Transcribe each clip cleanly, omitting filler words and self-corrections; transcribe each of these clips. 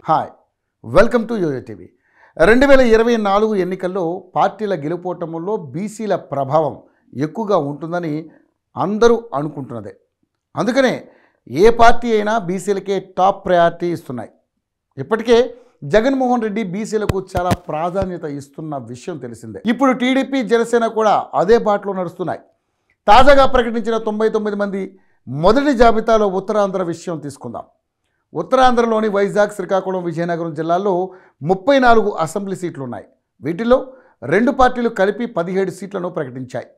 Hi welcome to YoYo TV 2024 ఎన్నికల్లో పార్టీల గెలుపోటముల్లో బీసీల ప్రభావం ఎక్కువగా ఉంటుందని అందరూ అనుకుంటున్నదే. అందుకనే ఏ పార్టీ అయినా బీసీలకే టాప్ ప్రయారిటీ ఇస్తున్నాయి. ఇప్పటికే జగన్మోహన్ రెడ్డి బీసీలకు చాలా ప్రాధాన్యత ఇస్తున్న విషయం తెలిసిందే. ఇప్పుడు టీడీపీ జనసేన కూడా అదే బాటలో నడుస్తున్నాయి. తాజాగా ప్రకటించిన 99 మంది మొదటి జాబితాలో ఉత్తరాంధ్ర విషయం తీసుకుందాం. ఉత్తరాంధ్రలోని వైజాగ్, శ్రీకాకుళం, విజయనగరం జిల్లాల్లో 34 అసెంబ్లీ సీట్లు ఉన్నాయి. వీటిలో రెండు పార్టీలు కలిపి 17 సీట్లను ప్రకటించాయి.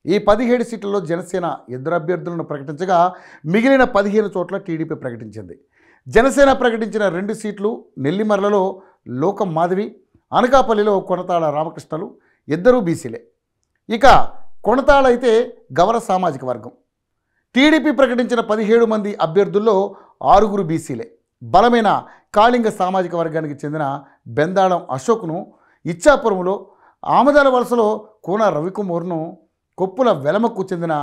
ఈ 17 సీట్లలో జనసేన 2 అభ్యర్థులను ప్రకటించగా మిగిలిన 15 చోట్ల టీడీపీ ప్రకటించింది. జనసేన ప్రకటించిన 2 సీట్లు నెల్లిమర్లలో లోకం మాధవి, అనకాపల్లిలో కొనతాళ రామకృష్ణలు, ఇద్దరూ బీసీలే. ఇక కొనతాళ అయితే గవర సామాజిక వర్గం. టీడీపీ ప్రకటించిన 17 మంది అభ్యర్థుల్లో 6 బీసీలే. బలమైన కాళింగ సామాజిక వర్గానికి చెందిన బెందాళం అశోక్ను, ఇచ్చాపురంలో ఆమదాల వలసలో కోన రవికుమార్ను, కొప్పుల వెలమకు చెందిన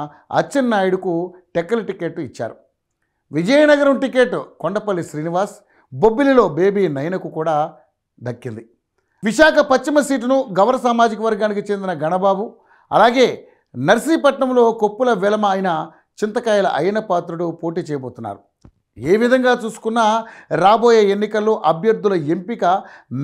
అచ్చెన్నాయుడుకు టెక్కలి టికెట్ ఇచ్చారు. విజయనగరం టికెట్ కొండపల్లి శ్రీనివాస్, బొబ్బిలిలో బేబీ నయనకు కూడా దక్కింది. విశాఖ పశ్చిమ సీటును గవర సామాజిక వర్గానికి చెందిన గణబాబు, అలాగే నర్సీపట్నంలో కొప్పుల వెలమ అయిన చింతకాయల అయిన పాత్రుడు పోటీ చేయబోతున్నారు. ఏ విధంగా చూసుకున్నా రాబోయే ఎన్నికల్లో అభ్యర్థుల ఎంపిక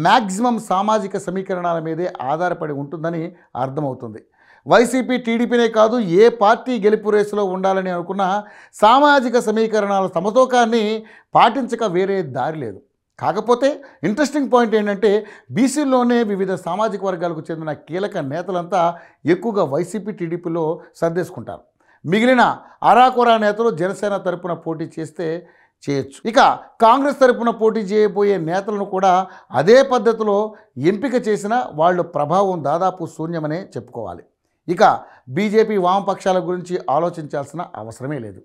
మ్యాక్సిమం సామాజిక సమీకరణాల మీదే ఆధారపడి ఉంటుందని అర్థమవుతుంది. వైసీపీ, టీడీపీనే కాదు, ఏ పార్టీ గెలుపు రేసులో ఉండాలని అనుకున్న సామాజిక సమీకరణాల సమతూకాన్ని పాటించక వేరే దారి లేదు. కాకపోతే ఇంట్రెస్టింగ్ పాయింట్ ఏంటంటే బీసీల్లోనే వివిధ సామాజిక వర్గాలకు చెందిన కీలక నేతలంతా ఎక్కువగా వైసీపీ, టీడీపీలో సర్దేసుకుంటారు. మిగిలిన అరాకొరా నేతలు జనసేన తరపున పోటీ చేస్తే చేయొచ్చు. ఇక కాంగ్రెస్ తరపున పోటీ చేయబోయే నేతలను కూడా అదే పద్ధతిలో ఎంపిక చేసిన వాళ్ళ ప్రభావం దాదాపు శూన్యమనే చెప్పుకోవాలి. ఇక బీజేపీ, వామపక్షాల గురించి ఆలోచించాల్సిన అవసరమే లేదు.